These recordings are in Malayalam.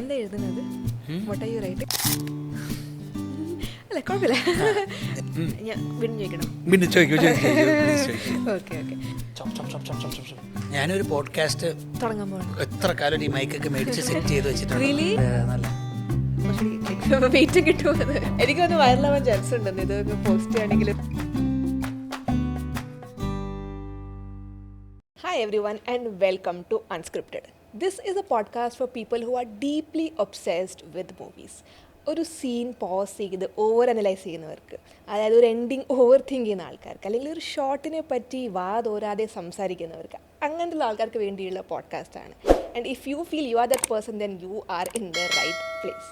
എന്താ എഴുതുന്നത്? What are you writing? അല്ല കുഴപ്പമില്ല, ഞാൻ വീണ്ടും ചോദിക്കണം. ഓക്കെ. ഞാനൊരു പോഡ്കാസ്റ്റ് തുടങ്ങാൻ പോകണം. എത്ര കാലം ഈ മൈക്കൊക്കെ മേടിച്ച് സെറ്റ് ചെയ്ത് വെച്ചിട്ടുണ്ട്. വെയിറ്റ് കിട്ടുമോ? എനിക്കൊന്ന് വൈറലാവാൻ ചാൻസ് ഉണ്ടെന്ന് ഇതൊന്ന് പോസ്റ്റ് ചെയ്യുകയാണെങ്കിൽ. Hi everyone and welcome to Unscripted. This is a podcast for people who are deeply obsessed with movies. ഒരു സീൻ പോസ് ചെയ്ത് ഓവർ അനലൈസ് ചെയ്യുന്നവർക്ക്, അതായത് ഒരു എൻഡിങ് ഓവർ തിങ്ക് ചെയ്യുന്ന ആൾക്കാർക്ക്, അല്ലെങ്കിൽ ഒരു ഷോട്ടിനെ പറ്റി വാതോരാതെ സംസാരിക്കുന്നവർക്ക്, അങ്ങനത്തെ ആൾക്കാർക്ക് വേണ്ടിയുള്ള പോഡ്കാസ്റ്റാണ്. And if you feel you are that person, then you are in the right place.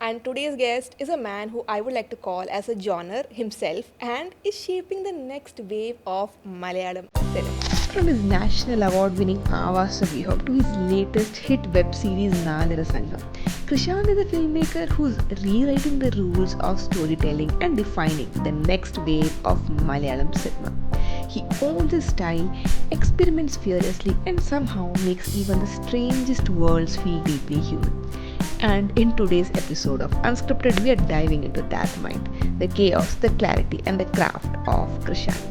And today's guest is a man who I would like to call as a genre himself and is shaping the next wave of Malayalam cinema. From his national award-winning Avasa Vihog to his latest hit web series Nalira Sangam, Krishand is a filmmaker who's rewriting the rules of storytelling and defining the next wave of Malayalam cinema. He owns his style, experiments fearlessly, and somehow makes even the strangest worlds feel deeply human. And in today's episode of Unscripted, we are diving into that mind, the chaos, the clarity, and the craft of Krishand.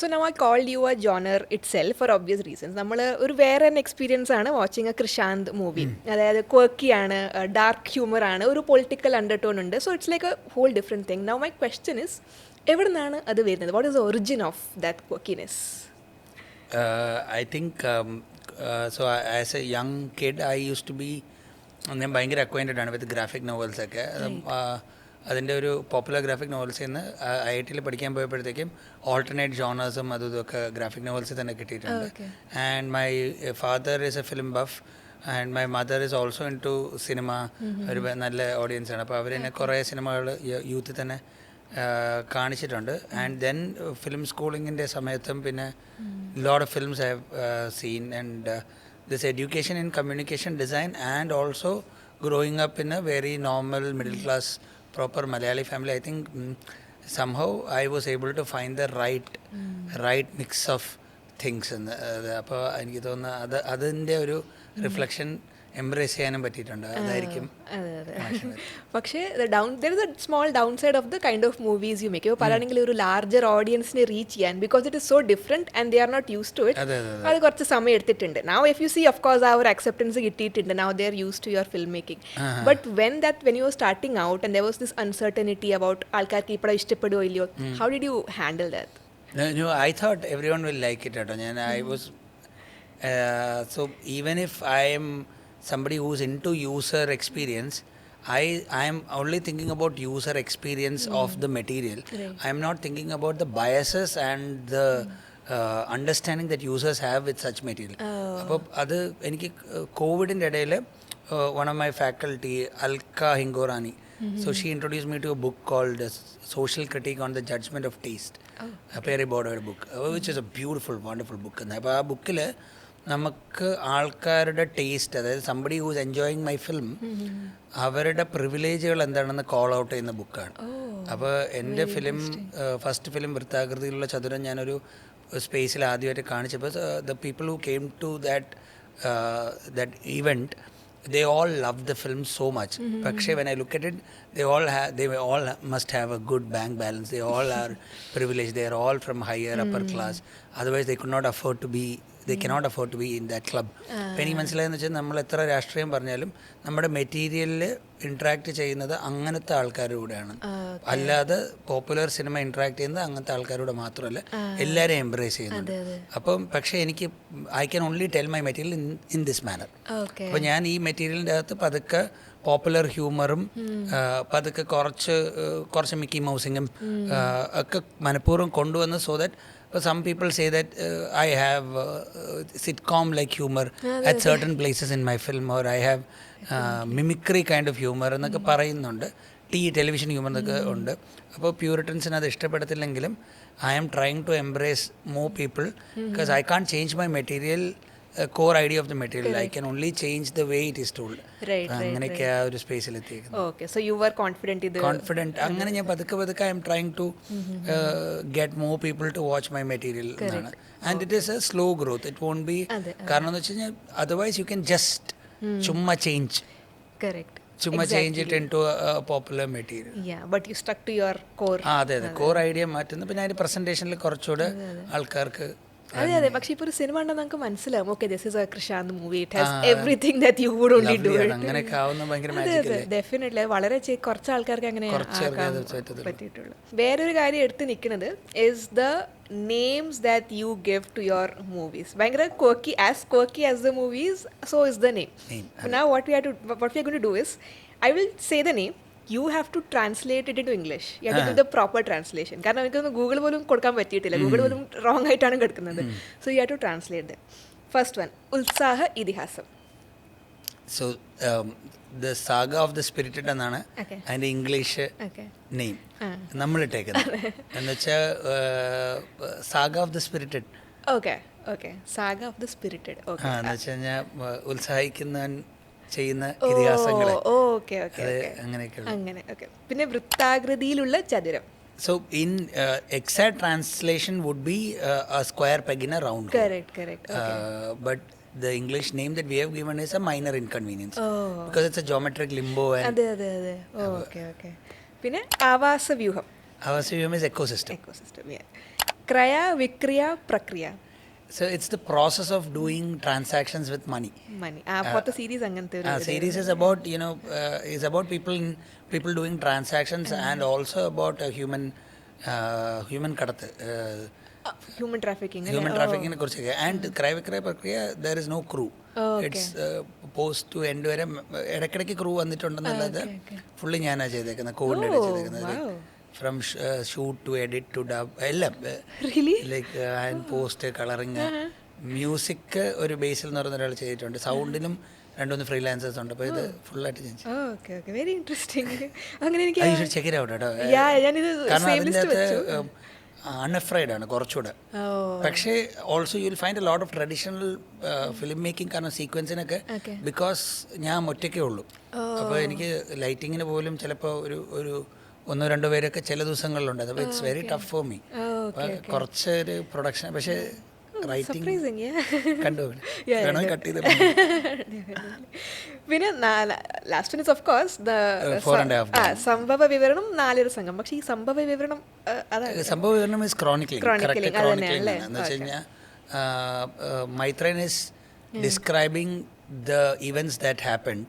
So now I called you a genre itself for obvious reasons. നമ്മൾ ഒരു വേറെ തന്നെ എക്സ്പീരിയൻസ് ആണ് വാച്ചിങ് എ കൃഷാന്ത് മൂവി. അതായത് ക്വർക്കി ആണ്, ഡാർക്ക് ഹ്യൂമർ ആണ്, ഒരു പൊളിറ്റിക്കൽ അണ്ടർടോൺ ഉണ്ട്. So it's like a whole different thing. Now my question is, എവിടെ നിന്നാണ് അത് വരുന്നത്? What is the origin of that quirkiness? I think so as a young kid I used to be, ഞാൻ ഭയങ്കര അക്വൈൻറ്റഡ് ആണ് വിത്ത് ഗ്രാഫിക് നോവൽസൊക്കെ. അതിൻ്റെ ഒരു പോപ്പുലർ ഗ്രാഫിക് നോവൽസിൽ നിന്ന് IIT പഠിക്കാൻ പോയപ്പോഴത്തേക്കും ഓൾട്ടർനേറ്റ് ജോണേഴ്സും അതും ഇതൊക്കെ ഗ്രാഫിക് നോവൽസിൽ തന്നെ കിട്ടിയിട്ടുണ്ട്. And my father is a film buff and my mother is also into cinema. ഒരു നല്ല ഓഡിയൻസാണ്. അപ്പോൾ അവരെന്നെ കുറേ സിനിമകൾ യൂത്തിൽ തന്നെ കാണിച്ചിട്ടുണ്ട്. ആൻഡ് ദെൻ ഫിലിം സ്കൂളിങ്ങിൻ്റെ സമയത്തും പിന്നെ lot of films I have seen. And this education in communication design and also growing up in a very normal middle class proper Malayali family, I think somehow I was able to find the right mix of things. അപ്പോൾ എനിക്ക് തോന്നുന്നത് അതിൻ്റെ ഒരു റിഫ്ലക്ഷൻ എംബ്രേസ് ചെയ്യാനും പറ്റിയിട്ടുണ്ട്. അതായിരിക്കും. പക്ഷേ there is a small down side of the kind of movies you make. ഇപ്പോൾ പറയുകയാണെങ്കിൽ ഒരു ലാർജർ ഓഡിയൻസിനെ റീച്ച് ചെയ്യാൻ, because it is so different and they are not use to it. അത് കുറച്ച് സമയം എടുത്തിട്ടുണ്ട്. Now if you see, of course ആ ഒരു അക്സെപ്റ്റൻസ് കിട്ടിയിട്ടുണ്ട്. Now they are use to your film making. But when you are starting out and there was this uncertainty about ആൾക്കാർക്ക് ഇപ്പോൾ ഇഷ്ടപ്പെടുമോ ഇല്ലയോ, how did you handle that? No, I thought everyone will like it. I was so even if I am somebody who's into user experience, I am only thinking about user experience of the material. I am not thinking about the biases and the understanding that users have with such material. അപ്പോൾ അത് എനിക്ക് കോവിഡിൻ്റെ ഇടയിൽ one of my faculty, Alka Hingorani, so she introduced me to a book called Social Critique on the Judgment of Taste, a Perry Bordered book, which is a beautiful, wonderful book. അപ്പോൾ ആ ബുക്കിൽ നമുക്ക് ആൾക്കാരുടെ ടേസ്റ്റ്, അതായത് somebody who's enjoying my film, അവരുടെ പ്രിവിലേജുകൾ എന്താണെന്ന് കോൾ ഔട്ട് ചെയ്യുന്ന ബുക്കാണ്. അപ്പോൾ എൻ്റെ ഫസ്റ്റ് ഫിലിം വൃത്താകൃതിയിലുള്ള ചതുരം ഞാനൊരു സ്പേസിൽ ആദ്യമായിട്ട് കാണിച്ചപ്പോൾ the people who came to that event, they all love the film so much. പക്ഷേ when I look at it, they all must have a good bank balance. They all are privileged. They are all from higher upper class. Otherwise they cannot afford to be in that club. അപ്പോൾ എനിക്ക് മനസ്സിലായെന്ന് വെച്ചാൽ നമ്മൾ എത്ര രാഷ്ട്രീയം പറഞ്ഞാലും നമ്മുടെ മെറ്റീരിയലിൽ ഇൻട്രാക്ട് ചെയ്യുന്നത് അങ്ങനത്തെ ആൾക്കാരോടെയാണ്. അല്ലാതെ പോപ്പുലർ സിനിമ ഇൻട്രാക്ട് ചെയ്യുന്നത് അങ്ങനത്തെ ആൾക്കാരോട് മാത്രമല്ല, എല്ലാവരെയും എംബ്രേസ് ചെയ്യുന്നുണ്ട്. അപ്പം പക്ഷേ എനിക്ക് I can only tell my material in this manor. അപ്പോൾ ഞാൻ ഈ മെറ്റീരിയലിൻ്റെ അകത്ത് പതുക്കെ പോപ്പുലർ ഹ്യൂമറും പതുക്കെ കുറച്ച് മിക്കി മൗസിങ്ങും ഒക്കെ മനഃപൂർവ്വം കൊണ്ടുവന്ന്, so that some people say that I have sitcom like humor at certain places in my film, or I have mimicry kind of humor എന്നൊക്കെ പറയുന്നുണ്ട്. ടെലിവിഷൻ ഹ്യൂമർ എന്നൊക്കെ ഉണ്ട്. അപ്പോൾ പ്യൂരിറ്റൻസിന് അത് ഇഷ്ടപ്പെടത്തില്ലെങ്കിലും I am trying to embrace more people because I can't change my material core idea of the material. I can only change the way it is told. അങ്ങനെയൊക്കെ ആ ഒരു സ്പേസിലെത്തിയിരിക്കുന്നത്. Okay, so you were confident in the... Confident. അങ്ങനെ ഞാൻ പതുക്കെ I am trying to get more people to watch my material എന്നാണ്. And it is a slow growth. It won't be... കാരണം എന്ന് വെച്ച് കഴിഞ്ഞാൽ otherwise you can just ചുമ്മാ change. Correct. ചുമ്മാ change it into popular material. But you stuck to your core. അതെ കോർ ഐഡിയ മാറ്റുന്നു. പിന്നെ അതിന്റെ പ്രസന്റേഷനിൽ കുറച്ചുകൂടെ ആൾക്കാർക്ക് അതെ പക്ഷെ ഇപ്പോൾ ഒരു സിനിമ ഉണ്ടെന്ന് നമുക്ക് മനസ്സിലാവും. Okay, this is a Krishand movie, it has everything that you would only do it. അങ്ങനെയൊക്കെ ആവുന്ന ഭയങ്കര മാജിക് അല്ലേ? ഡെഫിനറ്റ്ലി. വളരെ കുറച്ച് ആൾക്കാർക്ക് അങ്ങനെ പറ്റിയിട്ടുള്ളൂ. വേറൊരു കാര്യം എടുത്ത് നിൽക്കുന്നത് is the names that you give to your movies. ഭയങ്കര quirky as the movies, so is the name. Now what we are going to do is, I will say the name, you have to translate it into English. You have to do the proper translation. കാരണം എനിക്കൊന്ന് ഗൂഗിൾ പോലും കൊടുക്കാൻ പറ്റിയിട്ടില്ല, ഗൂഗിൾ പോലും റോങ് ആയിട്ടാണ് കിടക്കുന്നത്. So you have to translate them. First one, ഉത്സാഹ ഇതിഹാസം. So the saga of the spirited എന്നാണ് അതിന്റെ ഇംഗ്ലീഷ് നെയിം നമ്മൾ ഇട്ടേക്കുന്നത്. എന്ന് വെച്ചാൽ saga of the spirited. Okay saga of the spirited. എന്ന് വെച്ച് കഴിഞ്ഞാൽ ഉത്സാഹിക്കുന്ന ചെയ്യുന്ന ഇതിഹാസങ്ങളെ അങ്ങനെയൊക്കെ. പിന്നെ വൃത്താകൃതിയിലുള്ള ചതുരം. So in exact translation would be a square peg in a round hole. Correct. But the English name that we have given is a minor inconvenience because it's a geometric limbo and അതെ. Okay. പിന്നെ Avasavyuham. Avasavyuham is ecosystem. Yeah. ക്രയ വിക്രിയ പ്രക്രിയ. So it's the process of doing transactions with money. അപ്പോഴത്തെ സീരീസ് അങ്ങനത്തെ ഒരു series is about is about people doing transactions and also about human കടത്ത്, human trafficking നെ കുറിച്ചൊക്കെ. ആൻഡ് ക്രയവിക്രയ പ്രക്രിയ there is no crew. It's post to end വരെ ഇടയ്ക്കിടയ്ക്ക് ക്രൂ വന്നിട്ടുണ്ടെന്നല്ലാതെ ഫുള്ളി ഞാനാ ചെയ്തേക്കുന്നത്, കോർഡിനേറ്റ് ചെയ്തേക്കുന്നത്. From shoot to edit to dub എല്ലാം. Like and post, colouring, music ഒരു ബേസിൽ എന്ന് പറയുന്ന ഒരാൾ ചെയ്തിട്ടുണ്ട്. സൗണ്ടിനും 2-3 ഫ്രീലാൻസേഴ്സ് ഉണ്ട്. അപ്പോൾ ഇത് ഫുള്ളായിട്ട് ചെയ്തു. Very interesting. അങ്ങനെ എനിക്ക് ചെക്ക് ഇറ്റ് ഔട്ട് കേട്ടോ. കാരണം അതിൻ്റെ അകത്ത് അൺഅഫ്രൈഡ് ആണ് കുറച്ചുകൂടെ. പക്ഷേ also you will find A lot of traditional film making. കാരണം സീക്വൻസിനൊക്കെ ബിക്കോസ് ഞാൻ ഒറ്റയ്ക്കേ ഉള്ളൂ. അപ്പോൾ എനിക്ക് ലൈറ്റിങ്ങിന് പോലും ചിലപ്പോൾ ഒരു 1-2 പേരൊക്കെ ചില ദിവസങ്ങളിലുണ്ട്. അപ്പോൾ it's very tough for me. കുറച്ചൊരു പ്രൊഡക്ഷൻ. പക്ഷേ റൈറ്റിംഗ് കണ്ടു വേണം കട്ട് ചെയ്ത്. പിന്നെ last one is of course സംഭവ വിവരണം 4 സംഘം. പക്ഷേ ഈ സംഭവ വിവരണം സംഭവ വിവരണം ഇസ് ക്രോണിക്ലിംഗ്. എന്ന് വെച്ച് കഴിഞ്ഞാൽ Maithran is describing the events that happened.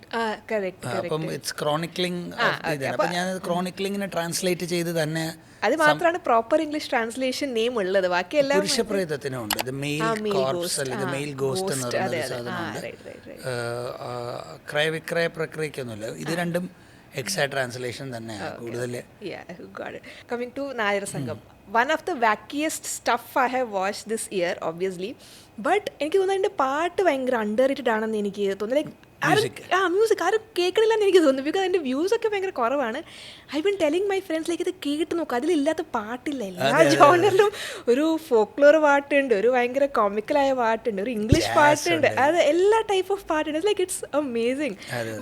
Correct. അപ്പം ഇറ്റ്സ് ക്രോണിക്ലിംഗ്. അപ്പം ഞാൻ ക്രോണിക്ലിങ്ങിനെ ട്രാൻസ്ലേറ്റ് ചെയ്ത് തന്നെ. അത് മാത്രമാണ് പ്രോപ്പർ ഇംഗ്ലീഷ് ട്രാൻസ്ലേഷൻ നെയിം ഉള്ളത്. ബാക്കിയെല്ലാം പുരുഷപ്രേതത്തിനുണ്ട്. ഇത് മെയിൽ കോർപ്സ് അല്ലെങ്കിൽ മെയിൽ ഗോസ്റ്റ് എന്ന് പറയുന്ന ഒരു സാധനമുണ്ട്. ക്രയവിക്രയ പ്രക്രിയക്കൊന്നുമില്ല. ഇത് രണ്ടും എക്സാക്ട് ട്രാൻസ്ലേഷൻ തന്നെയാണ് കൂടുതൽ. കമ്മിങ് ടു നായർ സംഘം, one of the wackiest stuff I have watched this year obviously, but എനിക്ക് തോന്നുന്നു അതിൻ്റെ പാട്ട് ഭയങ്കര അണ്ടർ റേറ്റഡ് ആണെന്ന് എനിക്ക് തോന്നുന്നു. ലൈക്ക് മ്യൂസിക് ആരും കേൾക്കണില്ലെന്ന് എനിക്ക് തോന്നുന്നു. ബിക്കോസ് അതിൻ്റെ വ്യൂസ് ഒക്കെ ഭയങ്കര കുറവാണ്. I been telling my friends like ഇത് കേട്ട് നോക്കുക, അതിലില്ലാത്ത പാട്ടില്ല. എല്ലാ ജോണറിലും ഒരു ഫോക്ലോർ പാട്ടുണ്ട്, ഒരു ഭയങ്കര കോമിക്കലായ പാട്ടുണ്ട്, ഒരു ഇംഗ്ലീഷ് പാട്ടുണ്ട്, അത് എല്ലാ ടൈപ്പ് ഓഫ് പാട്ടുണ്ട്. Like it's amazing.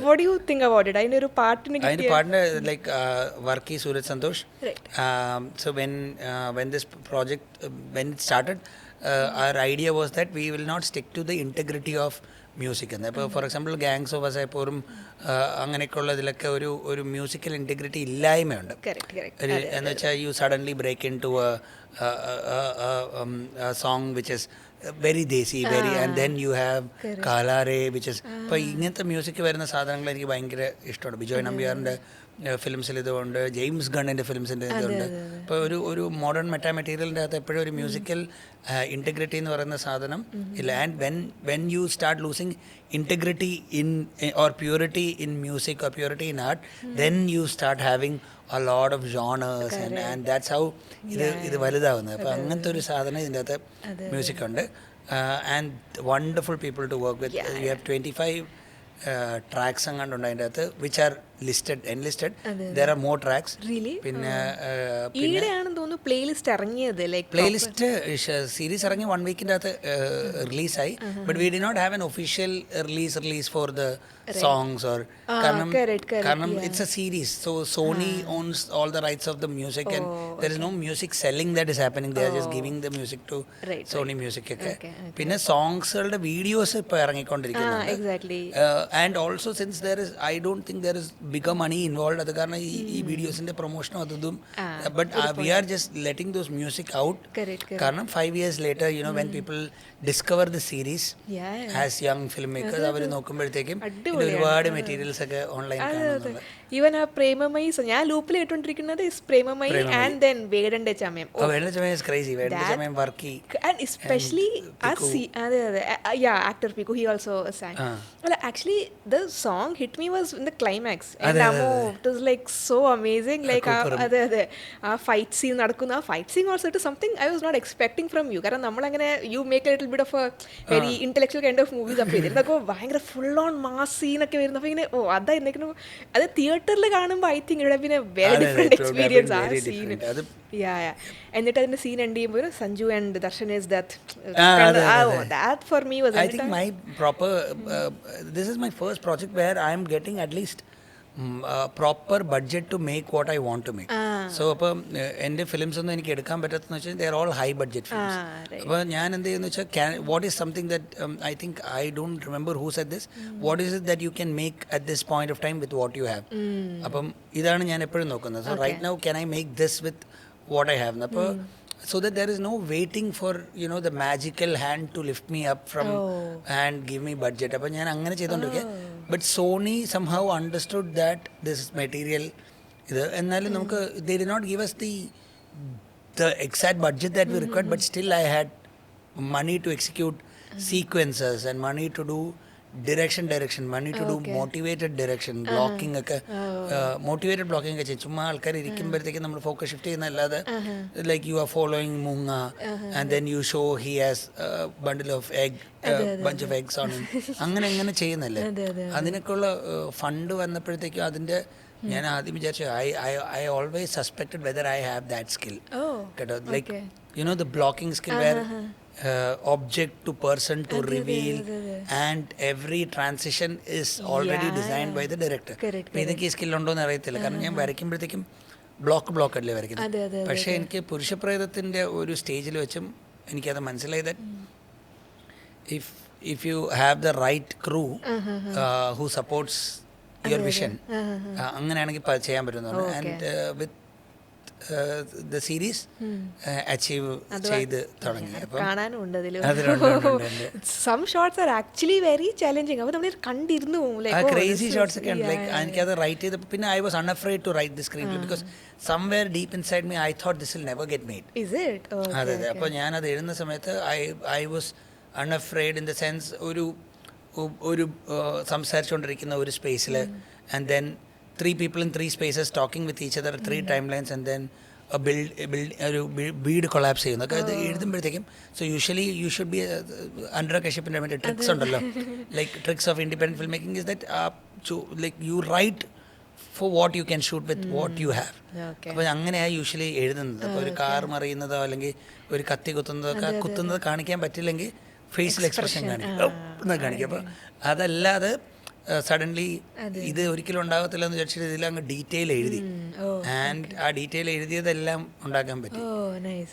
What do you think about it? അതിൻ്റെ ഒരു പാട്ടിന് like Varkey Sooraj Santhosh. So when this project when it started, our idea was that we will not stick to the integrity of music എന്ന്. ഇപ്പോൾ ഫോർ എക്സാമ്പിൾ ഗാങ്സ് ഓഫ് വസൈപ്പൂറും അങ്ങനെയൊക്കെയുള്ള ഇതിലൊക്കെ ഒരു മ്യൂസിക്കൽ ഇൻറ്റഗ്രിറ്റി ഇല്ലായ്മയുണ്ട്. എന്ന് വെച്ചാൽ you suddenly break into song which is very desi and then you have കാലാരെ വിച്ച് ഇസ്. ഇപ്പോൾ ഇങ്ങനത്തെ മ്യൂസിക് വരുന്ന സാധനങ്ങൾ എനിക്ക് ഭയങ്കര ഇഷ്ടമാണ്. ബിജോയ് നമ്പ്യാറിൻ്റെ ഫിലിംസിൽ ഇതുകൊണ്ട്, ജെയിംസ് ഗണ്ണിൻ്റെ ഫിലിംസിൻ്റെ ഇതുണ്ട്. ഇപ്പോൾ ഒരു മോഡേൺ മെറ്റാമെറ്റീരിയലിൻ്റെ അകത്ത് എപ്പോഴും ഒരു മ്യൂസിക്കൽ ഇൻറ്റഗ്രിറ്റി എന്ന് പറയുന്ന സാധനം ഇല്ല. And when you start losing integrity in or purity in music or purity in art, then you start having a lot of genres and that's how ഇത് വലുതാവുന്നത്. അപ്പോൾ അങ്ങനത്തെ ഒരു സാധനം ഇതിൻ്റെ അകത്ത് മ്യൂസിക് ഉണ്ട്. And wonderful people to work with. You have 25 tracks അങ്ങാണ്ടുണ്ട് അതിൻ്റെ അകത്ത്, which are enlisted. There are more tracks. Really? പിന്നെ ഈടെയാണെന്ന് തോന്നുന്നു പ്ലേലിസ്റ്റ് ഇറങ്ങിയത്, ലൈക്ക് പ്ലേലിസ്റ്റ് സീരീസ് ഇറങ്ങി 1 വീക്കിൻ്റെ അകത്ത് റിലീസായി. But we did not have an official release for the songs or കാരണം it's a series, so Sony owns all the rights of the music and there is no music selling that is happening. They are just giving the music to Sony Music ഒക്കെ. പിന്നെ സോങ്സുകളുടെ വീഡിയോസ് ഇപ്പോൾ ഇറങ്ങിക്കൊണ്ടിരിക്കുന്നുണ്ട്. And also since there is, I don't think there is bigger money involved. അത് കാരണം ഈ വീഡിയോസിന്റെ പ്രൊമോഷനും അതും. But we are just letting those music out. കാരണം 5 years later, you know, when people discover the series as young filmmakers, അവർ നോക്കുമ്പോഴത്തേക്കും ഒരുപാട് മെറ്റീരിയൽസ് ഒക്കെ ഓൺലൈൻ കാണുന്നുണ്ട്. ഈവൻ ആ പ്രേമമയി, ഞാൻ ലൂപ്പിൽ കേട്ടോണ്ടിരിക്കുന്നത് പ്രേമമയി ആൻഡ് ദെൻ വേടന്റെ ചമയം. വേടന്റെ ചമയം is crazy. വേടന്റെ ചമയം Varkey and especially actor Piku, he also sang. Well, actually the song hit me was in the climax and it was like so amazing, like a fight scene നടക്കുന്ന ആ fight scene also, it is something I was not expecting from you. കാരണം നമ്മളങ്ങനെ you make a little bit of a very intellectual kind of movies. അപ്പോൾ ഇതിനൊക്കെ ഭയങ്കര full on mass scene ഒക്കെ വരുന്നപ്പോൾ ഇങ്ങനെ അതാ എന്തെങ്കിലും അത് തിയേറ്ററിൽ കാണുമ്പോൾ ഐ തിങ്ക് ഇവിടെ പിന്നെ വെരി ഡിഫറെന്റ് എക്സ്പീരിയൻസ് ആ സീൻ. എന്നിട്ട് അതിന്റെ സീൻ എൻഡ് ചെയ്യുമ്പോൾ Sanju and Darshan is that for me was, I think my proper this is my first project where I am getting at least proper budget to make what I want to make. So അപ്പം എൻ്റെ ഫിലിംസ് ഒന്നും എനിക്ക് എടുക്കാൻ പറ്റാത്തെന്ന് വെച്ചാൽ they are all high budget films. അപ്പോൾ ഞാൻ എന്ത് ചെയ്യുന്നു വെച്ചാൽ what is something that I think I don't remember who said this, what is it that you can make at this point of time with what you have. അപ്പം ഇതാണ് ഞാൻ എപ്പോഴും നോക്കുന്നത്. So right now can I make this with what I have. അപ്പോൾ so that there is no waiting for, you know, the magical hand to lift me up from and give me budget. അപ്പോൾ ഞാൻ അങ്ങനെ ചെയ്തുകൊണ്ടിരിക്കുക. But Sony somehow understood that this material ഇത് എന്നാലും നമുക്ക് they did not give us the exact budget that we required, but still I had money to execute sequences and money to do direction, money to do motivated direction, blocking ഒക്കെ motivated blocking ഒക്കെ ചെയ്യും. ചുമ്മാ ആൾക്കാർ ഇരിക്കുമ്പോഴത്തേക്കും നമ്മൾ ഫോക്കസ് ഷിഫ്റ്റ് ചെയ്യുന്നതല്ലാതെ like you are following Munga and then you show he has a bundle of bunch of eggs on him. അങ്ങനെ ചെയ്യുന്നല്ലേ. അതിനൊക്കെയുള്ള ഫണ്ട് വന്നപ്പോഴത്തേക്കും അതിൻ്റെ ഞാൻ ആദ്യം വിചാരിച്ചു I always suspected whether I have that skill. കേട്ടോ, like you know the blocking skill where object to person to reveal and every transition is already designed by the director. എനിക്ക് ഈ സ്കിൽ ഉണ്ടോ എന്ന് അറിയത്തില്ല, കാരണം ഞാൻ വരയ്ക്കുമ്പോഴത്തേക്കും ബ്ലോക്ക് അല്ലേ വരയ്ക്കുന്നത്. പക്ഷേ എനിക്ക് പുരുഷപ്രേതത്തിൻ്റെ ഒരു സ്റ്റേജിൽ വെച്ചും എനിക്കത് മനസ്സിലായി that if you have the right crew who supports your vision, അങ്ങനെയാണെങ്കിൽ ചെയ്യാൻ പറ്റുന്നു. And with the series achieve ചെയ്ത് തുടങ്ങി. കാണാനുണ്ട് അതിൽ. some shots are actually very challenging. അപ്പോൾ നമ്മൾ കണ്ടിരുന്നു ക്രേസി ഷോട്ട്സ് ഒക്കെ ഉണ്ട്. ലൈക്ക് എനിക്കത് റൈറ്റ് ചെയ്ത് പിന്നെ I was unafraid to write the screenplay because somewhere deep inside me I thought this will never get made. Is it? അതെ. അപ്പോൾ ഞാനത് എഴുതുന്ന സമയത്ത് I was unafraid in the sense ഒരു സംസാരിച്ചുകൊണ്ടിരിക്കുന്ന ഒരു സ്പേസിൽ and then 3 people in 3 spaces talking with each other, 3 timelines, and then a build collapse ചെയ്യുന്നു. അത് എഴുതുമ്പോഴത്തേക്കും so usually you should be under a കശ്യപ്പിൻ്റെ മറ്റേ ട്രിക്സ് ഉണ്ടല്ലോ, like tricks of independent filmmaking is that like you write for what you can shoot with what you have. അപ്പോൾ അങ്ങനെയാണ് യൂഷ്വലി എഴുതുന്നത്. അപ്പോൾ ഒരു കാർ മറിയുന്നതോ അല്ലെങ്കിൽ ഒരു കത്തി കുത്തുന്നത് കാണിക്കാൻ പറ്റില്ലെങ്കിൽ ഫേസിൽ എക്സ്പ്രഷൻ കാണിക്കും. അപ്പോൾ അതല്ലാതെ സഡൻലി ഇത് ഒരിക്കലും ഉണ്ടാകത്തില്ല എന്ന് വിചാരിച്ചിട്ട് ഇതിലങ്ങ് ഡീറ്റെയിൽ എഴുതി. ആൻഡ് ആ ഡീറ്റെയിൽ എഴുതിയതെല്ലാം ഉണ്ടാക്കാൻ പറ്റി.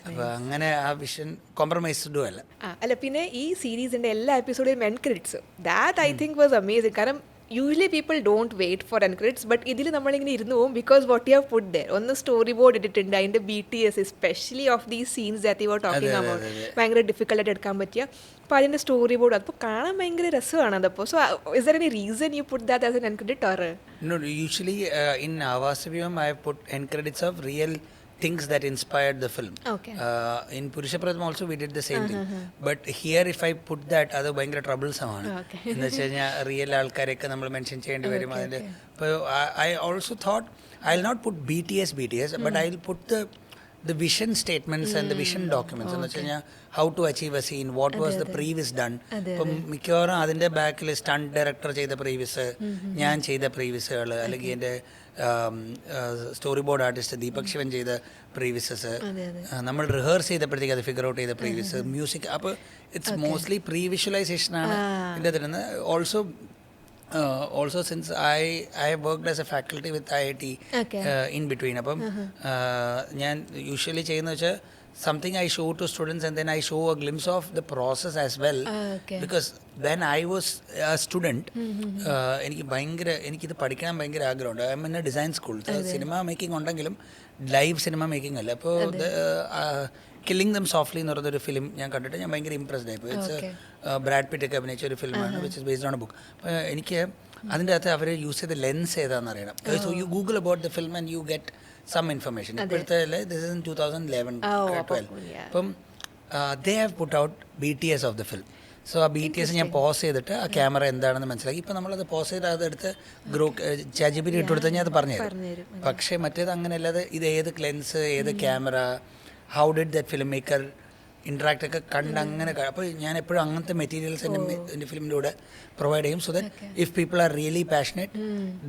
അപ്പൊ അങ്ങനെ ആ വിഷൻ കോംപ്രമൈസ്ഡും അല്ല. അല്ല, പിന്നെ ഈ സീരീസിന്റെ എല്ലാ എപ്പിസോഡിലും end credits, that I think was amazing. കാരണം usually people don't wait for end credits, but ഇതിൽ നമ്മളിങ്ങനെ ഇരുന്ന് പോകും because what you have put there. ഒന്ന് സ്റ്റോറി ബോർഡ് ഇട്ടിട്ടുണ്ട്, അതിൻ്റെ BTS especially of these scenes that you are talking about, ഭയങ്കര ഡിഫിക്കൽട്ടായിട്ട് എടുക്കാൻ പറ്റിയ. അപ്പോൾ അതിൻ്റെ സ്റ്റോറി ബോർഡ് അപ്പോൾ കാണാൻ ഭയങ്കര രസമാണ് അതപ്പോൾ. So is there any reason you put that as an end credit or? No, usually in Avasaviyam I have put end credits of real things that inspired the film. Okay. In Purushapratham also we did the same thing. But here if I put that, അത് ഭയങ്കര troublesome ആണ്. എന്ന് വെച്ച് കഴിഞ്ഞാൽ റിയൽ ആൾക്കാരെയൊക്കെ നമ്മൾ മെൻഷൻ ചെയ്യേണ്ടി വരും അതിൻ്റെ. അപ്പോൾ I also thought I'll not put BTS, but I'll put the the vision statements and the vision documents എന്ന് വെച്ച് കഴിഞ്ഞാൽ how to achieve a scene, what was the previous done. ഇപ്പം മിക്കവാറും അതിൻ്റെ ബാക്കിൽ സ്റ്റണ്ട് ഡയറക്ടർ ചെയ്ത പ്രീവിയസ്, ഞാൻ ചെയ്ത പ്രീവിയസുകൾ, അല്ലെങ്കിൽ എൻ്റെ story board artist Deepak Shivan ചെയ്ത പ്രീവിയസസ്, നമ്മൾ റിഹേഴ്സ് ചെയ്തപ്പോഴത്തേക്ക് അത് ഫിഗർ ഔട്ട് ചെയ്ത പ്രീവിയസ്, മ്യൂസിക്. അപ്പോൾ ഇറ്റ്സ് മോസ്റ്റ്ലി പ്രീ വിഷ്വലൈസേഷനാണ് ഇതിൻ്റെ തരുന്നത്. Also since I have worked as a faculty with IIT in between, അപ്പം ഞാൻ യൂഷ്വലി ചെയ്യുന്ന വെച്ചാൽ something I show to students and then I show a glimpse of the process as well. Because when I was a student, എനിക്കിത് പഠിക്കാൻ ഭയങ്കര ആഗ്രഹമുണ്ട്. I M in A design school. Cinema making ഉണ്ടെങ്കിലും ലൈവ് സിനിമ മേക്കിംഗ് അല്ല. അപ്പോൾ കില്ലിംഗ് ദം സോഫ്റ്റ്ലി എന്ന് പറയുന്നൊരു ഫിലിം ഞാൻ കണ്ടിട്ട് ഞാൻ ഭയങ്കര ഇംപ്രസ്ഡ് ആയിപ്പോയി. ഇറ്റ്സ് ബ്രാഡ് പിറ്റ് ഒക്കെ അഭിനയിച്ച ഒരു ഫിലിമാണ്, which is based on a book. അപ്പോൾ എനിക്ക് അതിൻ്റെ അകത്ത് അവർ യൂസ് ചെയ്ത ലെൻസ് ഏതാണെന്ന് അറിയണം. So you Google about the film and you get some information. ഇപ്പോഴത്തെ ദിസ് ഇസ് ഇൻ 2011-12. അപ്പം they have put out BTS of the film. So ആ BTS ഞാൻ പോസ് ചെയ്തിട്ട് ആ ക്യാമറ എന്താണെന്ന് മനസ്സിലാക്കി. ഇപ്പം നമ്മളത് പോസ് ചെയ്ത് അതെടുത്ത് ChatGPT ഇട്ട് കൊടുത്താൽ ഞാൻ അത് പറഞ്ഞുതരും. പക്ഷേ മറ്റേത് അങ്ങനെയല്ലാതെ ഇത് ഏത് ലെൻസ്, ഏത് camera, how did that film maker interact ഒക്കെ കണ്ട് അങ്ങനെ. അപ്പോൾ ഞാൻ എപ്പോഴും അങ്ങനത്തെ മെറ്റീരിയൽസ് എൻ്റെ ഫിലിമിലൂടെ പ്രൊവൈഡ് ചെയ്യും. So that if people are really passionate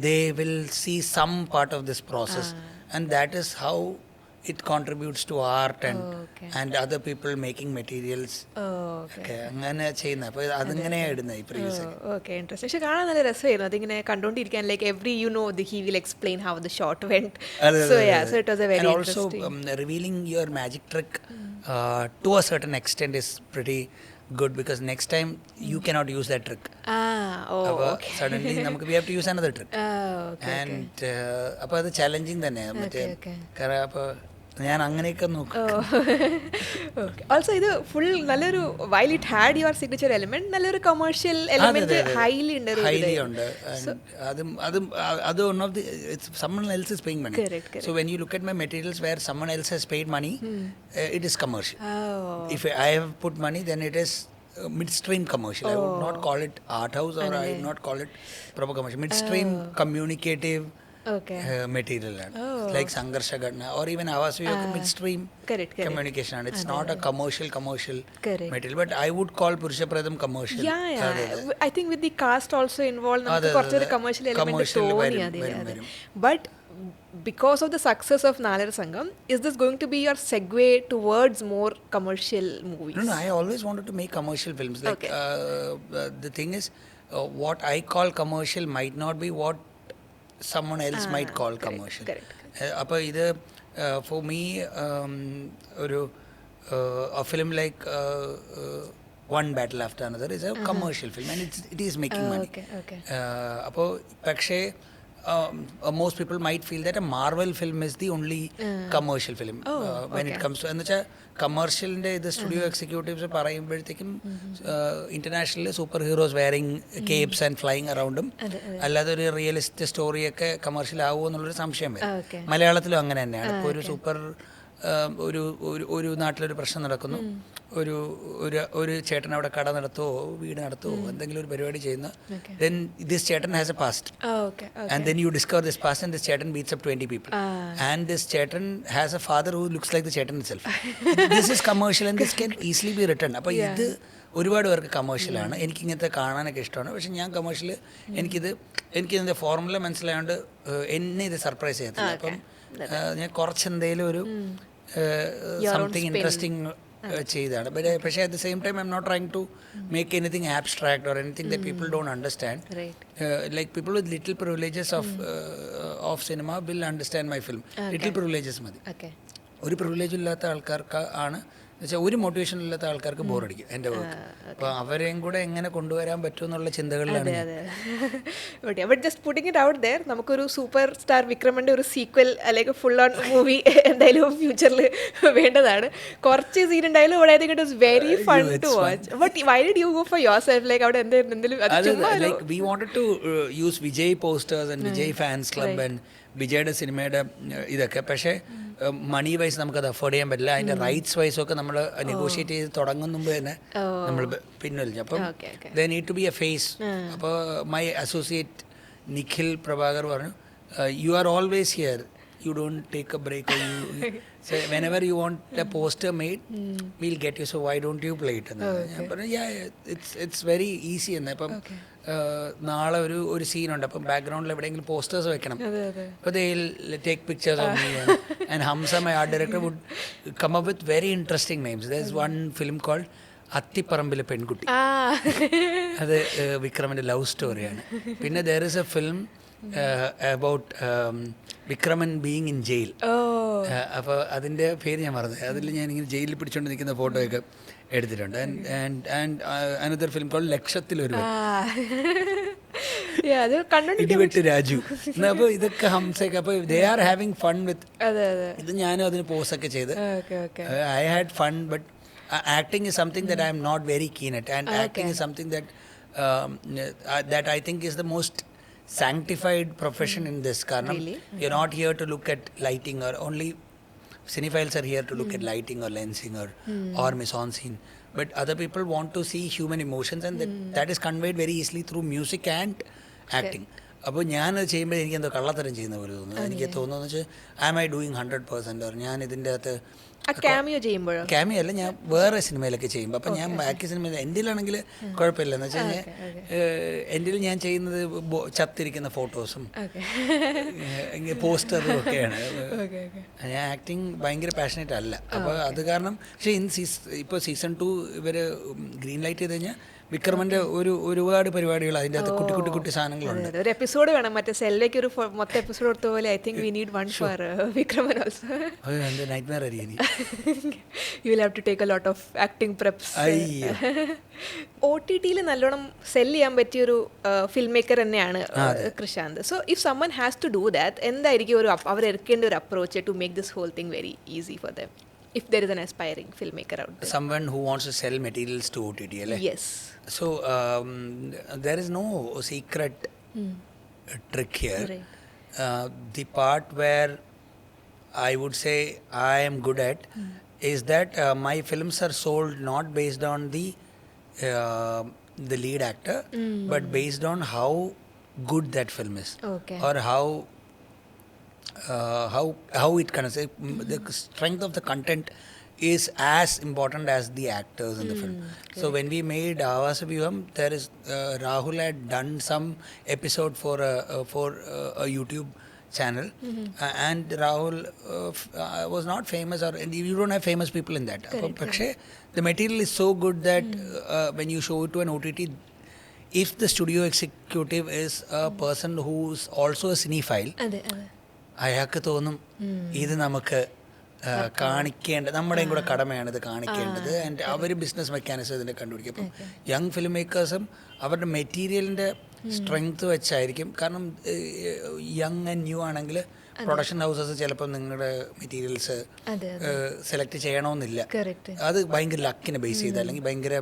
they will see some part of this process and that is how it contributes to art and other people making materials. അങ്ങനെ ചെയ്യുന്ന. അപ്പോൾ അതിങ്ങനെയാണ് ഇടുന്നത് ഈ പ്രീവിയസ്. Okay, interest. പക്ഷെ കാണാൻ നല്ല രസമായിരുന്നു അതിങ്ങനെ കണ്ടുകൊണ്ടിരിക്കാൻ. Like every he will explain how the shot went. So it was a very interesting. And also revealing your magic trick to a certain extent is pretty good, because next time you cannot use that trick. Okay. Suddenly we have to use another trick. And അപ്പോൾ അത് ചാലഞ്ചിങ് തന്നെയാണ്. മറ്റേ കാരണം അപ്പോൾ ഞാൻ അങ്ങനെയൊക്കെ നോക്കും. ഓൾസോ ഇത് ഫുൾ നല്ലൊരു while it had your signature element, നല്ലൊരു കമേഴ്ഷ്യൽ എലിമെന്റ് ഹൈലി ഉണ്ട്. അത് one of the someone else is paying money. Correct. So when you look at my materials where someone else has paid money, it is commercial. If I have put money, then it is midstream commercial. I would not call it art house, or I would not call it proper commercial. Midstream communicative material, like Sangarsha Ghadna or even Avasviyoka, midstream communication, and it's not a commercial material, but I would call Purushapratham commercial. I think with the cast also involved, namukku korchu commercial element thoni. But because of the success of Nalar Sangam, is this going to be your segue towards more commercial movies? No, I always wanted to make commercial films. Like the thing is, what I call commercial might not be what someone else might call commercial. Appo idu for me a film like One Battle After Another is a commercial film, and it is making money. Appo pakshe most people might feel that a Marvel film is the only commercial film when it comes to, എന്ന് വെച്ചാൽ കമേഴ്ഷ്യലിൻ്റെ ഇത് സ്റ്റുഡിയോ എക്സിക്യൂട്ടീവ്സ് പറയുമ്പോഴത്തേക്കും international superheroes wearing capes and flying അറൗണ്ടും, അല്ലാതെ ഒരു റിയലിസ്റ്റ് സ്റ്റോറിയൊക്കെ കമേഴ്ഷ്യൽ ആവുമോ എന്നുള്ളൊരു സംശയം വരും. മലയാളത്തിലും അങ്ങനെ തന്നെയാണ്. ഇപ്പോൾ ഒരു സൂപ്പർ ഒരു നാട്ടിലൊരു പ്രശ്നം നടക്കുന്നു, ഒരു ചേട്ടൻ അവിടെ കട നടത്തുവോ വീട് നടത്തുവോ എന്തെങ്കിലും ഒരു പരിപാടി ചെയ്യുന്നു, then this ചേട്ടൻ has a past, and then you discover this past and this ചേട്ടൻ beats up 20 people, and this ചേട്ടൻ has a father who looks like the ചേട്ടൻ itself. This is commercial and this can easily be written. അപ്പോൾ ഇത് ഒരുപാട് പേർക്ക് കമേഴ്ഷ്യലാണ്. എനിക്കിങ്ങനത്തെ കാണാനൊക്കെ ഇഷ്ടമാണ്. പക്ഷെ ഞാൻ കമേഴ്ഷ്യൽ എനിക്കിതിൻ്റെ ഫോർമുല മനസ്സിലായതുകൊണ്ട് എന്നെ ഇത് സർപ്രൈസ് ചെയ്യത്തില്ല. അപ്പം ഞാൻ കുറച്ചെന്തെങ്കിലും ഒരു സംതിങ് ഇൻട്രസ്റ്റിംഗ് ചെയ്താണ്. പക്ഷേ at the same time I am not trying to make anything abstract or anything that people don't understand. Like people with little privileges of cinema will understand my film. Little privileges മതി. ഒരു പ്രിവിലേജ് ഇല്ലാത്ത ആൾക്കാർക്ക് ആണ് എന്നുവെച്ചാൽ ഒരു മോട്ടിവേഷൻ ഇല്ലാത്ത ആൾക്കാർക്ക് ബോറടിക്കും എൻ്റെ വർക്ക്. അപ്പോൾ അവരെയും കൂടെ എങ്ങനെ കൊണ്ടുവരാൻ പറ്റും എന്നുള്ള ചിന്തകളിലാണ്. But just putting it out there, നമുക്കൊരു സൂപ്പർ സ്റ്റാർ വിക്രമൻ്റെ ഒരു സീക്വൽ അല്ലെങ്കിൽ ഫുൾ ഓൺ മൂവി എന്തായാലും ഫ്യൂച്ചറിൽ വേണ്ടതാണ്. കുറച്ച് സീൻ ഉണ്ടായാലും ഇവിടെ I think it was very fun to watch. But why did you go for yourself? Like അവിടെ എന്തെങ്കിലും we wanted to use Vijay posters and Vijay fans club and വിജയുടെ സിനിമയുടെ ഇതൊക്കെ. പക്ഷേ മണി വൈസ് നമുക്കത് അഫോർഡ് ചെയ്യാൻ പറ്റില്ല. അതിൻ്റെ റൈറ്റ്സ് വൈസൊക്കെ നമ്മൾ നെഗോഷിയേറ്റ് ചെയ്ത് തുടങ്ങുന്ന മുമ്പ് തന്നെ നമ്മൾ പിൻവലിച്ചു. അപ്പം they need to be a face. അപ്പോൾ മൈ അസോസിയേറ്റ് നിഖിൽ പ്രഭാകർ പറഞ്ഞു, you are always here, you don't take a break, or you so whenever you want a poster made, we'll get you, so why don't you play it? But yeah, it's very easy. And അപ്പം നാളെ ഒരു സീനുണ്ട്, അപ്പം ബാക്ക്ഗ്രൗണ്ടിൽ എവിടെയെങ്കിലും പോസ്റ്റേഴ്സ് വെക്കണം, അപ്പോൾ they will take pictures of me, and Hamza, my art director, would come up with very interesting names. There's one film called അത്തിപ്പറമ്പിലെ പെൺകുട്ടി, അത് വിക്രമൻ്റെ ലവ് സ്റ്റോറിയാണ്. പിന്നെ there is a film about Vikraman being in jail. അപ്പോൾ അതിൻ്റെ പേര് ഞാൻ മറന്നു. അതിൽ ഞാനിങ്ങനെ ജയിലിൽ പിടിച്ചുകൊണ്ട് നിൽക്കുന്ന ഫോട്ടോയൊക്കെ എടുത്തിട്ടുണ്ട്. ആൻഡ് അനദർ ഫിലിം കോൾ ലക്ഷത്തിലൊരു ഇടിവെട്ട് രാജു. അപ്പോൾ ഇതൊക്കെ ഹംസയൊക്കെ, അപ്പോൾ they are having fun with ഇത്. ഞാനും അതിന് പോസ്റ്റൊക്കെ ചെയ്ത് I had fun. But acting is something that I am not very keen at, and acting is something that I think is the most sanctified profession in this. Karnam, you're not here to look at lighting, or only cinephiles are here to look at lighting or lensing or mise-en-scene. But other people want to see human emotions, and that is conveyed very easily through music and acting. അപ്പോൾ ഞാനത് ചെയ്യുമ്പോൾ എനിക്ക് എന്തോ കള്ളത്തരം ചെയ്യുന്ന പോലെ തോന്നുന്നു. എനിക്ക് തോന്നുന്നത് വെച്ചാൽ ആം ഐ ഡൂയിങ് 100%, or ഞാൻ ഇതിൻ്റെ അകത്ത് ക്യാമിയോ അല്ല, ഞാൻ വേറെ സിനിമയിലൊക്കെ ചെയ്യുമ്പോൾ. അപ്പം ഞാൻ ബാക്കി സിനിമയിൽ എൻ്റെയിലാണെങ്കിൽ കുഴപ്പമില്ല. എന്ന് വെച്ച് കഴിഞ്ഞാൽ എൻ്റെയിൽ ഞാൻ ചെയ്യുന്നത് ചത്തിരിക്കുന്ന ഫോട്ടോസും പോസ്റ്ററും ഒക്കെയാണ്. ഞാൻ ആക്ടിങ് ഭയങ്കര പാഷനേറ്റ് അല്ല. അപ്പോൾ അത് കാരണം, പക്ഷേ ഇപ്പോൾ സീസൺ 2 ഇവർ ഗ്രീൻ ലൈറ്റ് ചെയ്ത് കഴിഞ്ഞാൽ വിക്രമന്റെ ഒരുപാട് പരിപാടികൾ അതിൻ്റെ അകത്ത് കുട്ടി കുട്ടി കുട്ടി സാധനങ്ങളുണ്ട്. ഒരു എപ്പിസോഡ് വേണം, മറ്റേ സെല്ലേക്ക് ഒരു മൊത്തം എപ്പിസോഡ് കൊടുത്ത പോലെ. I think we need one for Vikraman also. എൻ്റെ നൈറ്റ്മെയർ ആയിരിക്കും. You will have to take a lot of acting preps. OTT നല്ലോണം സെല് ചെയ്യാൻ പറ്റിയൊരു ഫിൽം മേക്കർ തന്നെയാണ് Krishand. So if someone has to do that, എന്തായിരിക്കും അവർ എടുക്കേണ്ട ഒരു approach to make this whole thing very easy for them, if there is an aspiring filmmaker out there? Someone who wants to sell materials to OTT, right? Yes. So there is no secret trick here. Right. The part where I would say I am good at is that my films are sold not based on the lead actor, but based on how good that film is. Okay. Or how it can say the strength of the content is as important as the actors in the film. So when we made Avasaviyam, there is Rahul had done some episode for a YouTube channel, and Rahul was not famous, or you don't have famous people in that. But the material is so good that when you show it to an OTT, if the studio executive is a person who's also a cinephile, അയാൾക്ക് തോന്നും ഇത് നമുക്ക് കാണിക്കേണ്ടത്, നമ്മുടെയും കൂടെ കടമയാണ് ഇത് കാണിക്കേണ്ടത്. ആൻഡ് അവർ ബിസിനസ് മെക്കാനിസം ഇതിനെ കണ്ടുപിടിക്കും. അപ്പം യങ് ഫിലിം മേക്കേഴ്സും അവരുടെ മെറ്റീരിയലിൻ്റെ സ്ട്രെങ്ത് വെച്ചായിരിക്കും. കാരണം യങ് ആൻഡ് ന്യൂ ആണെങ്കിൽ പ്രൊഡക്ഷൻ ഹൗസസ് ചിലപ്പോൾ നിങ്ങളുടെ മെറ്റീരിയൽസ് സെലക്ട് ചെയ്യണമെന്നില്ല. അത് ഭയങ്കര ലക്കിനെ ബേസ് ചെയ്ത്, അല്ലെങ്കിൽ ഭയങ്കര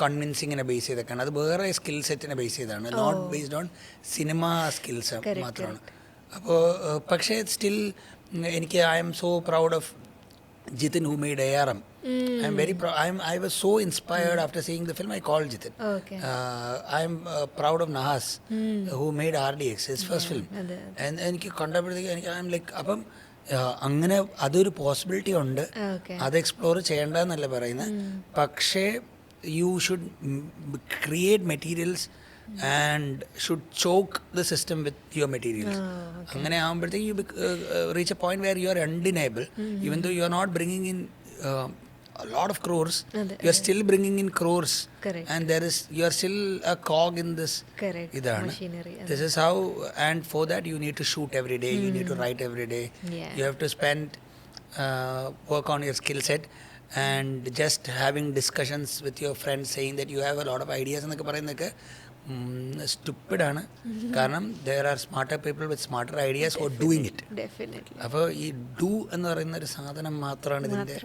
കൺവിൻസിങ്ങിനെ ബേസ് ചെയ്തൊക്കെയാണ്. അത് വേറെ സ്കിൽ സെറ്റിനെ ബേസ് ചെയ്താണ്, not based on cinema skills മാത്രമാണ്. അപ്പോൾ പക്ഷേ സ്റ്റിൽ എനിക്ക് I am so proud of Jitin, who made ARM. I'm very proud. I was so inspired after seeing the film. I called Jitin. Okay. I'm proud of Nahas, who made RDX, his first film. And എനിക്ക് കണ്ടപ്പോഴത്തേക്ക് I'm like, അപ്പം അങ്ങനെ അതൊരു പോസിബിലിറ്റി ഉണ്ട്, അത് എക്സ്പ്ലോർ ചെയ്യേണ്ടതെന്നല്ല പറയുന്നത്. പക്ഷേ you should create materials and should choke the system with your materials. അങ്ങനെ ആകുമ്പോഴത്തേക്ക് you reach a point where you are undeniable. Even though you are not bringing in a lot of crores, you are still bringing in crores. Correct. And you are still a cog in this machinery. This is how, and for that you need to shoot every day, you need to write every day. You have to spend work on your skill set. And just having discussions with your friends saying that you have a lot of ideas എന്നൊക്കെ പറയുന്നതൊക്കെ stupid ആണ്. കാരണം there are smarter people with smarter ideas who are doing it. Definitely. അപ്പോൾ ഈ ഡു എന്ന് പറയുന്ന ഒരു സാധനം മാത്രമാണ് ഇതിൻ്റെ.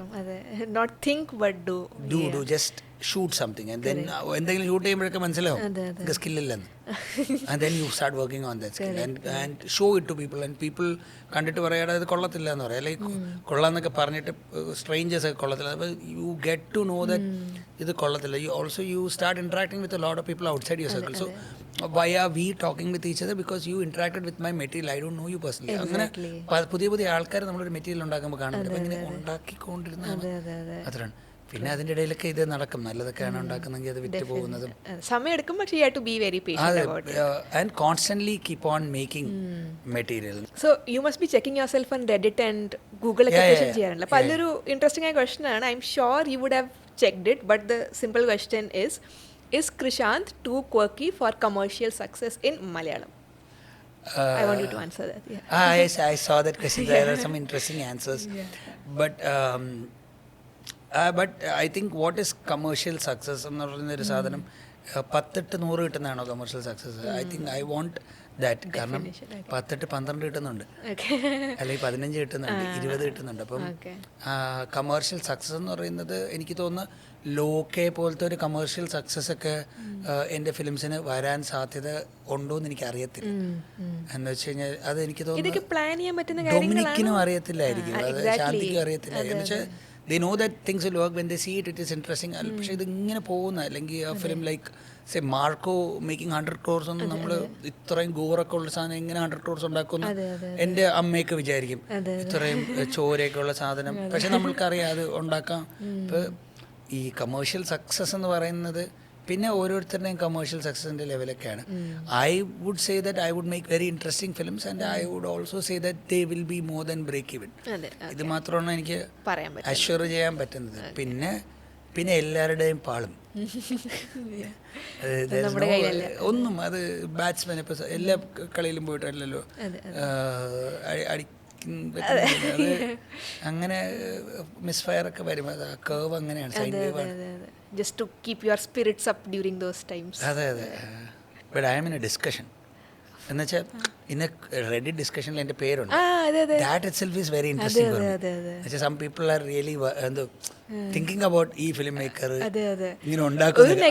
Not think but do. Do just shoot something and then എന്തെങ്കിലും ഷൂട്ട് ചെയ്യുമ്പോഴൊക്കെ മനസ്സിലാവും നിങ്ങൾക്ക് സ്കില്ലില്ലെന്ന് and then you start working on that skill and show it to people and people കണ്ടിട്ട് പറയാതെ ഇത് കൊള്ളത്തില്ല എന്ന് പറയാം അല്ലെങ്കിൽ കൊള്ളാന്നൊക്കെ പറഞ്ഞിട്ട് strangers ഒക്കെ കൊള്ളത്തില്ല അപ്പോൾ you get to know that ഇത് കൊള്ളത്തില്ല you start interacting with a lot of people outside your circle so why are we talking with each other because you interacted with my material I don't know you personally അങ്ങനെ പുതിയ ആൾക്കാർ നമ്മളൊരു മെറ്റീരിയൽ ഉണ്ടാക്കുമ്പോൾ കാണുന്നുണ്ട് അപ്പോൾ ഇങ്ങനെ ഉണ്ടാക്കിക്കൊണ്ടിരുന്നതാണ് അത്രയാണ് പിന്നെ അതിൻ്റെ ഇടയിലൊക്കെ ഇത് നടക്കും നല്ലതൊക്കെയാണ് ഉണ്ടാക്കുന്നെങ്കിൽ അത് വിറ്റ് പോകുന്നതും സമയം എടുക്കും പക്ഷേ you have to be very patient about it and constantly keep on making material so you must be checking yourself on Reddit and Google ഒക്കെ ക്വസ്റ്റ്യൻ ചെയ്യാറുണ്ട് അപ്പോൾ അതിലൊരു ഇൻട്രസ്റ്റിംഗ് ആയ ക്വസ്റ്റ്യൻ ആണ് I'm sure you would have checked it but the simple question is Krishand too quirky for commercial success in Malayalam? I want you to answer that. I saw that question. There are some interesting answers. But I think what is commercial success എന്ന് പറയുന്നൊരു സാധനം 10-100 കിട്ടുന്നതാണോ commercial success I think I won't that കാരണം 10-12 കിട്ടുന്നുണ്ട് അല്ലെങ്കിൽ 15 കിട്ടുന്നുണ്ട് 20 കിട്ടുന്നുണ്ട് അപ്പം കമേഴ്ഷ്യൽ സക്സസ് എന്ന് പറയുന്നത് എനിക്ക് തോന്നുന്നു ലോക്കെ പോലത്തെ ഒരു കമേഴ്ഷ്യൽ സക്സസ് ഒക്കെ എൻ്റെ ഫിലിംസിന് വരാൻ സാധ്യത ഉണ്ടോ എന്ന് എനിക്ക് അറിയത്തില്ല എന്ന് വെച്ച് കഴിഞ്ഞാൽ അത് എനിക്ക് തോന്നുന്നു ഡൊമിനിക്കിനും അറിയത്തില്ലായിരിക്കും അത് ശാന്തിക്കും അറിയത്തില്ല എന്ന് വെച്ചാൽ they know that things will work when they see it it is interesting പക്ഷേ ഇതിങ്ങനെ പോകുന്ന അല്ലെങ്കിൽ ആ film like say Marco making 100 crores ഒന്നും നമ്മൾ ഇത്രയും ഗോറൊക്കെ ഉള്ള സാധനം എങ്ങനെ 100 crores ഉണ്ടാക്കുന്നു എൻ്റെ അമ്മയൊക്കെ വിചാരിക്കും ഇത്രയും ചോരയൊക്കെ ഉള്ള സാധനം പക്ഷെ നമ്മൾക്കറിയാം അത് ഉണ്ടാക്കാം ഇപ്പോൾ ഈ കമേഴ്ഷ്യൽ സക്സസ് എന്ന് പറയുന്നത് പിന്നെ ഓരോരുത്തരുടെയും കമേഴ്ഷ്യൽ സക്സസിൻ്റെ ലെവലൊക്കെയാണ് I would say that I would make very interesting films and I would also say that they will be more than break even ഇത് മാത്രമാണ് എനിക്ക് അഷ്വർ ചെയ്യാൻ പറ്റുന്നത് പിന്നെ എല്ലാവരുടെയും പാളും ഒന്നും അത് ബാറ്റ്സ്മാൻ ഇപ്പോൾ എല്ലാ കളിയിലും പോയിട്ടല്ലല്ലോ അങ്ങനെ മിസ് ഫയർ ഒക്കെ വരും അത് ആ കേവ് അങ്ങനെയാണ് sine wave just to keep your spirits up during those times അതെ but I am in a discussion എന്നുവെച്ചാൽ ഇന്ന് റെഡിറ്റ് ഡിസ്കഷനിൽ എൻ്റെ പേരുണ്ട് that itself is very interesting some people are really എന്തോ തിങ്കിങ് അബൌട്ട് ഈ ഫിലിം മേക്കർ ഇങ്ങനെ ഉണ്ടാക്കുന്നത്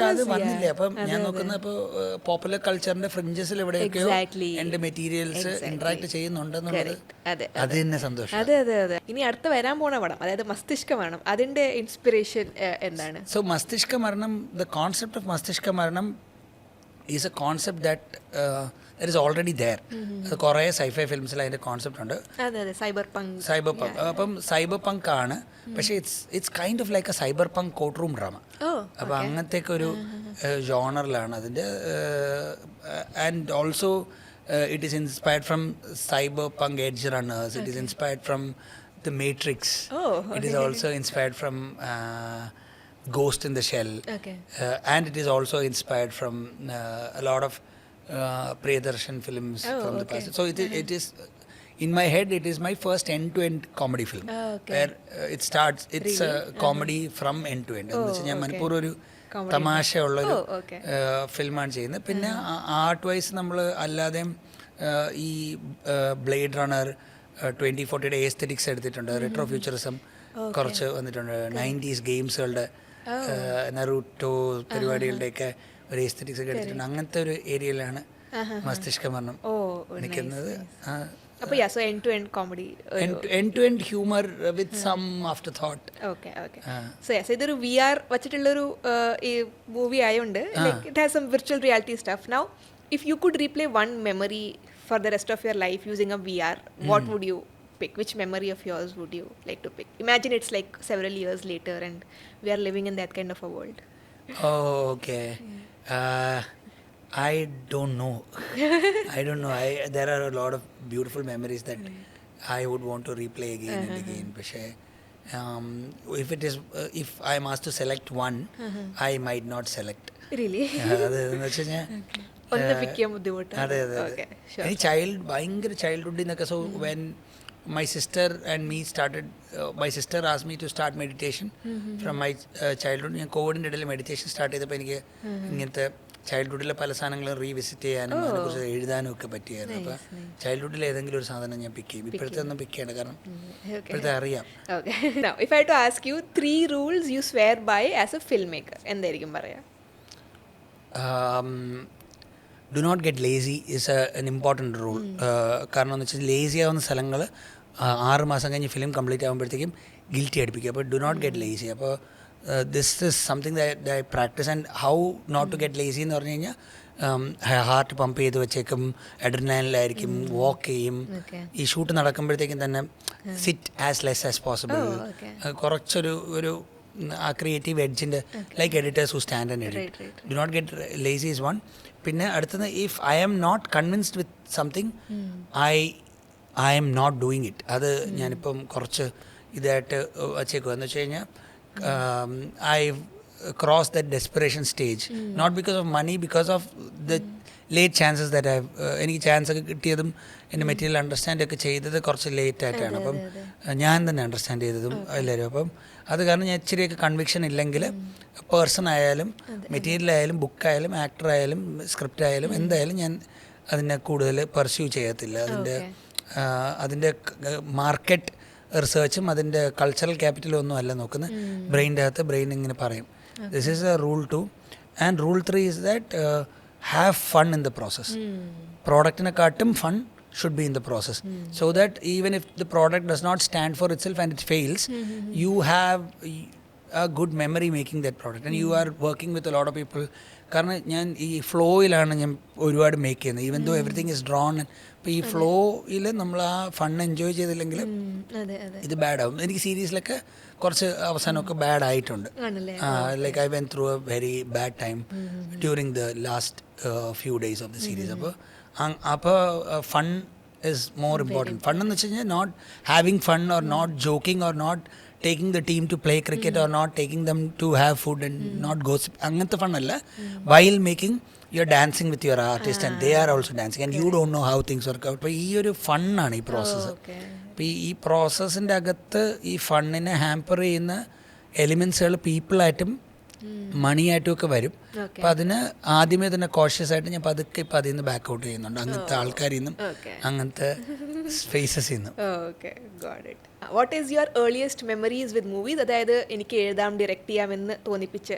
അത് വന്നില്ലേ അപ്പം ഞാൻ നോക്കുന്ന ഇപ്പോൾ പോപ്പുലർ കൾച്ചറിന്റെ ഫ്രിഞ്ചസിൽ എവിടെയൊക്കെയോ എൻ്റെ മെറ്റീരിയൽസ് ഇന്ററാക്ട് ചെയ്യുന്നുണ്ടെന്നുള്ളത് അത് തന്നെ സന്തോഷം അതെ ഇനി അടുത്ത വരാൻ പോണ പടം അതായത് മസ്തിഷ്ക മരണം അതിന്റെ ഇൻസ്പിറേഷൻ എന്താണ് സോ മസ്തിഷ്ക മരണം ദ കോൺസെപ്റ്റ് ഓഫ് മസ്തിഷ്ക മരണം is a concept that is already there. അത് കുറേ സൈഫൈ ഫിലിംസിൽ അതിൻ്റെ കോൺസെപ്റ്റ് ഉണ്ട് സൈബർ പങ്ക് അപ്പം സൈബർ പങ്ക് ആണ് പക്ഷേ it's kind of like a cyberpunk courtroom drama അപ്പം അങ്ങനത്തെയൊക്കെ ഒരു ജോണറിലാണ് അതിൻ്റെ and also it is inspired from Cyberpunk Edgerunners it is inspired from the Matrix it is also inspired from Ghost in the Shell and it is also inspired from a lot of Priyadarshan films from the past so it is in my head it is my first end-to-end comedy film where it starts it's a comedy from end to end എന്ന് വെച്ചാൽ ഞാൻ മനഃപൂർവ്വം ഒരു തമാശയുള്ളൊരു ഫിലിമാണ് ചെയ്യുന്നത് പിന്നെ ആർട്ട് വൈസ് നമ്മൾ അല്ലാതെയും ഈ ബ്ലേഡ് റണ്ണർ 2040 എസ്തെറ്റിക്സ് എടുത്തിട്ടുണ്ട് റെട്രോ ഫ്യൂച്ചറിസം കുറച്ച് വന്നിട്ടുണ്ട് 90s ഗെയിംസുകളുടെ നറൂട്ടോ പരിപാടികളുടെയൊക്കെ ഒരു എസ്തെറ്റിക്സ് ഒക്കെ എടുത്തിട്ടുണ്ട് അങ്ങനത്തെ ഒരു ഏരിയയിലാണ് മസ്തിഷ്ക മരണം നിൽക്കുന്നത് so end to end comedy end to end humor with some afterthought okay so yes idoru VR vachittullൊരു മൂവി ആയതുകൊണ്ട് it has some virtual reality stuff now if you could replay one memory for the rest of your life using a VR what would you pick? Which memory of yours would you like to pick? Imagine it's like several years later and we are living in that kind of a world. Okay. I don't know. There are a lot of beautiful memories that I would want to replay again and again. If I am asked to select one, I might not select. Really? ഭയങ്കര ചൈൽഡ്ഹുഡിന്നൊക്കെ so when my sister and me started my sister asked me to start meditation from my childhood ഞാൻ കോവിഡിൻ്റെ ഇടയിൽ മെഡിറ്റേഷൻ സ്റ്റാർട്ട് ചെയ്തപ്പോൾ എനിക്ക് ഇങ്ങനത്തെ ചൈൽഡ്ഹുഡിലെ പല സാധനങ്ങളും റീവിസിറ്റ് ചെയ്യാനും അതിനെക്കുറിച്ച് എഴുതാനും ഒക്കെ പറ്റിയായിരുന്നു. അപ്പോൾ ചൈൽഡ്ഹുഡിൽ ഏതെങ്കിലും ഒരു സാധനം ഞാൻ പിക്ക് ചെയ്യും. ഇപ്പോഴത്തെ ഒന്നും പിക്ക് ചെയ്യണ്ട, കാരണം ഇപ്പോഴത്തെ അറിയാം. Okay. Now, if I had to ask you 3 rules you swear by as a filmmaker, എന്തായിരിക്കും പറയാ? Do not get lazy is an important rule. കാരണം എന്ന് വെച്ചാൽ ലേസി ആവുന്ന സ്ഥലങ്ങൾ 6 മാസം കഴിഞ്ഞ് ഫിലിം കംപ്ലീറ്റ് ആകുമ്പോഴത്തേക്കും ഗിൽറ്റി അടിപ്പിക്കുക. അപ്പോൾ ഡു നോട്ട് ഗെറ്റ് ലേസി. അപ്പോൾ this is something that I practice. And how not to get lazy എന്ന് പറഞ്ഞു കഴിഞ്ഞാൽ ഹാർട്ട് പമ്പ് ചെയ്ത് വെച്ചേക്കും, അഡ്രിനാലിലായിരിക്കും, വാക്ക് ചെയ്യും. ഈ ഷൂട്ട് നടക്കുമ്പോഴത്തേക്കും തന്നെ sit as less as possible. കുറച്ചൊരു ആ ക്രിയേറ്റീവ് എഡ്ജിൻ്റെ like editors who stand and edit. Do not get lazy is one. പിന്നെ അടുത്തത്, if I am not convinced with something I am not doing it. അത് ഞാനിപ്പം കുറച്ച് ഇതായിട്ട് വച്ചേക്കുക എന്ന് വെച്ച് കഴിഞ്ഞാൽ I cross that desperation stage, not because of money, because of the late chances that I've എനിക്ക് ചാൻസ് ഒക്കെ കിട്ടിയതും എൻ്റെ മെറ്റീരിയൽ അണ്ടർസ്റ്റാൻഡ് ഒക്കെ ചെയ്തത് കുറച്ച് ലേറ്റ് ആയിട്ടാണ്. അപ്പം ഞാൻ തന്നെ അണ്ടർസ്റ്റാൻഡ് ചെയ്തതും എല്ലാവരും. അപ്പം അത് കാരണം ഞാൻ ഇച്ചിരിയൊക്കെ കൺവിക്ഷൻ ഇല്ലെങ്കിൽ പേഴ്സൺ ആയാലും മെറ്റീരിയൽ ആയാലും ബുക്കായാലും ആക്ടർ ആയാലും സ്ക്രിപ്റ്റ് ആയാലും എന്തായാലും ഞാൻ അതിനെ കൂടുതൽ പെർസ്യൂ ചെയ്യത്തില്ല. അതിൻ്റെ മാർക്കറ്റ് റിസർച്ചും അതിൻ്റെ കൾച്ചറൽ ക്യാപിറ്റലും ഒന്നും അല്ല നോക്കുന്നത്. ബ്രെയിൻ്റെ അകത്ത് ബ്രെയിൻ ഇങ്ങനെ പറയും. This is a rule 2. And rule 3 is that have fun in the process. Product in a cartum fun should be in the process. So that even if the product does not stand for itself and it fails, you have a good memory making that product. And you are working with a lot of people. കാരണം ഞാൻ ഈ ഫ്ലോയിലാണ് ഞാൻ ഒരുപാട് മേക്ക് ചെയ്യുന്നത്. Even though everything is drawn. അപ്പോൾ ഈ ഫ്ലോയിൽ നമ്മൾ ആ ഫൺ എൻജോയ് ചെയ്തില്ലെങ്കിൽ ഇത് ബാഡ് ആവും. എനിക്ക് സീരീസിലൊക്കെ കുറച്ച് അവസാനമൊക്കെ ബാഡ് ആയിട്ടുണ്ട്. Like I went through a very bad time during the last few days of the series. അപ്പോൾ fun is more important. Fun എന്ന് വെച്ച് കഴിഞ്ഞാൽ not having fun or not joking or not taking the team to play cricket or not taking them to have food and not gossip. അങ്ങനത്തെ ഫണ്ണല്ല. While making, you're dancing with your artist and they are also dancing and you don't know how things work out. അപ്പോൾ ഈ ഒരു ഫണ്ണാണ് ഈ പ്രോസസ്സ്. അപ്പോൾ ഈ പ്രോസസ്സിൻ്റെ അകത്ത് ഈ ഫണ്ണിനെ ഹാമ്പർ ചെയ്യുന്ന എലിമെൻസുകൾ പീപ്പിളായിട്ടും മണിയായിട്ടും ഒക്കെ വരും. അപ്പം അതിന് ആദ്യമേ തന്നെ കോഷ്യസ് ആയിട്ട് ഞാൻ പതുക്കെ ഇപ്പം അതിൽ നിന്ന് ബാക്ക് ഔട്ട് ചെയ്യുന്നുണ്ട്. അങ്ങനത്തെ ആൾക്കാരിൽ നിന്നും അങ്ങനത്തെ സ്പേസസ് നിന്നും. What is your earliest memories with movies? അതായത് എനിക്ക് എഴുതാം ഡയറക്റ്റ് ചെയ്യാമെന്ന് തോന്നിപ്പിച്ച.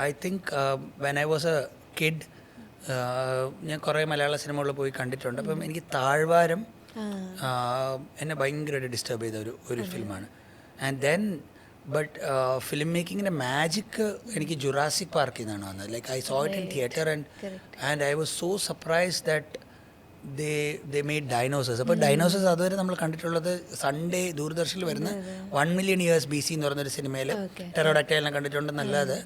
I think when I was a kid ഞാൻ കുറേ മലയാള സിനിമകളിൽ പോയി കണ്ടിട്ടുണ്ട്. അപ്പം എനിക്ക് താഴ്വാരം എന്നെ ഭയങ്കരമായിട്ട് ഡിസ്റ്റർബ് ചെയ്ത ഒരു ഫിലിമാണ്. ആൻഡ് ദെൻ ബട്ട് ഫിലിം മേക്കിങ്ങിൻ്റെ മാജിക്ക് എനിക്ക് ജുറാസിക് പാർക്കിൽ നിന്നാണ് വന്നത്. Like I saw it in theatre and I was so surprise that they made dinosaurs. അപ്പോൾ ഡൈനോസേഴ്സ് അതുവരെ നമ്മൾ കണ്ടിട്ടുള്ളത് സൺഡേ ദൂരദർശനിൽ വരുന്ന 1 million years BC എന്ന് പറയുന്നൊരു സിനിമയിൽ ടെറോഡാക്ടൈലിനെ കണ്ടിട്ടുണ്ടെന്നല്ലാതെ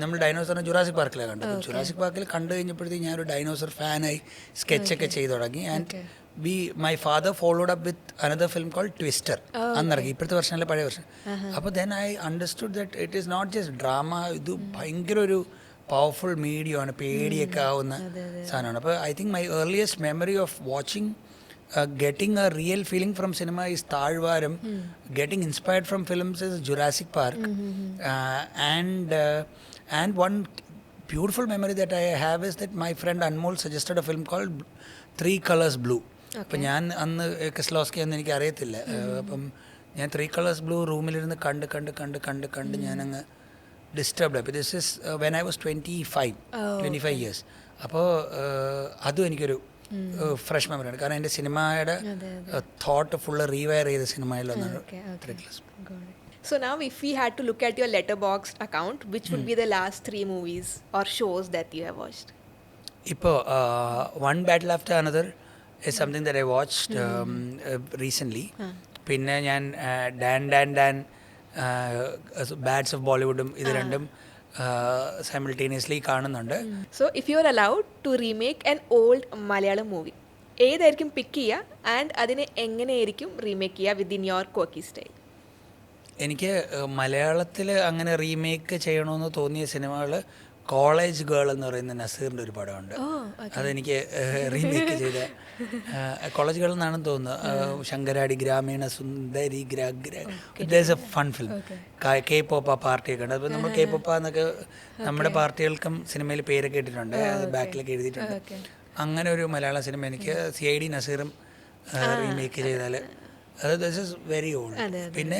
നമ്മൾ ഡൈനോസറിനെ ജുറാസിക് പാർക്കിലാണ് കണ്ടത്. ജുറാസിക് പാർക്കിൽ കണ്ടു കഴിഞ്ഞപ്പോഴത്തേക്ക് ഞാനൊരു ഡൈനോസർ ഫാനായി സ്കെച്ചൊക്കെ ചെയ്തു തുടങ്ങി. And my father followed up with another film called Twister. അന്നിറങ്ങി, ഇപ്പോഴത്തെ വെർഷനല്ല പഴയ വെർഷൻ. അപ്പോൾ then I understood that it is not just drama, ഇത് ഭയങ്കര ഒരു പവർഫുൾ മീഡിയമാണ്, പേടിയൊക്കെ ആവുന്ന സാധനമാണ്. അപ്പോൾ I think my earliest memory of watching getting a real feeling from cinema is Thazhvaram. Getting inspired from films is Jurassic Park. And one beautiful memory that I have is that my friend Anmol suggested a film called 3 Colors Blue. അപ്പം ഞാൻ അന്ന് കെസ്ലോസ്കി എന്ന് എനിക്ക് അറിയത്തില്ല. അപ്പം ഞാൻ 3 Colors Blue റൂമിലിരുന്ന് കണ്ട് ഞാനങ്ങ് ഡിസ്റ്റർബ്ഡ് ആയി. This is when I was 25 years. അപ്പോൾ അതും എനിക്കൊരു ഫ്രഷ് മെമ്മറിയാണ്. കാരണം എൻ്റെ സിനിമയുടെ തോട്ട് ഫുള്ള് റീവയർ ചെയ്ത സിനിമയിലൊന്നാണ് 3 Colors. So now if we had to look at your letterboxd account, which would be the last 3 movies or shows that you have watched? ഇപ്പോൾ One Battle After Another is something that I watched recently. പിന്നെ ഞാൻ ഡാൻ ബാഡ്സ് ഓഫ് ബോളിവുഡും ഇത് രണ്ടും സൈമിൾട്ടേനിയസ്ലി കാണുന്നുണ്ട്. So if you are allowed to remake an old Malayalam movie, ഏതായിരിക്കും പിക്ക് ചെയ്യുക ആൻഡ് അതിനെ എങ്ങനെയായിരിക്കും റീമേക്ക് ചെയ്യുക വിത്തിൻ യുവർ ക്വർക്കി സ്റ്റൈൽ? എനിക്ക് മലയാളത്തിൽ അങ്ങനെ റീമേക്ക് ചെയ്യണമെന്ന് തോന്നിയ സിനിമകൾ കോളേജ് ഗേൾ എന്ന് പറയുന്ന നസീറിൻ്റെ ഒരു പടമുണ്ട്. അതെനിക്ക് റീമേക്ക് ചെയ്ത കോളേജ് ഗേൾ എന്നാണെന്ന് തോന്നുന്നു. Sankaradi Grameena Sundari it's a fun film. കെ പോപ്പ പാർട്ടിയൊക്കെ ഉണ്ട്. അപ്പോൾ നമ്മൾ കെ പോപ്പ എന്നൊക്കെ നമ്മുടെ പാർട്ടികൾക്കും സിനിമയിൽ പേരൊക്കെ ഇട്ടിട്ടുണ്ട്, അത് ബാക്കിലൊക്കെ എഴുതിയിട്ടുണ്ട്. അങ്ങനെ ഒരു മലയാള സിനിമ എനിക്ക് CID നസീറും റീമേക്ക് ചെയ്താൽ അത് ദിസ് ഇസ് വെരി ഓൾഡ്. പിന്നെ